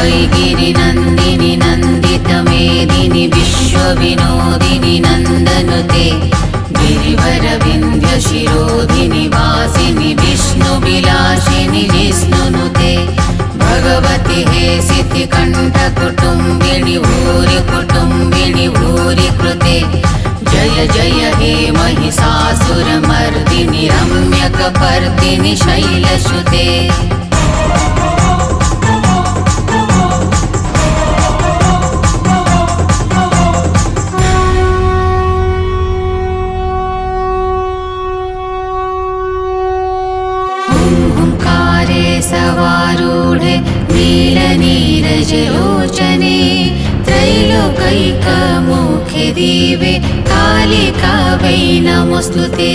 ऐगिरिनन्दिनि नन्दितमेदिनि विश्वविनोदिनि नन्दनुते गिरिवरविन्ध्यशिरोधिनि वासिनि विष्णुविलासिनि जिष्णुनुते भगवति हेसिति कण्ठकुटुम्बिनि भूरि कुटुम्बिनि भूरि कृते जय जय हे महिषासुरमर्दिनि रम्यकपर्दिनि शैलसुते सवारूढे नीलनीरजलोचने त्रैलोकैकमुखे दिवे कालिका वै नमोऽस्तुते।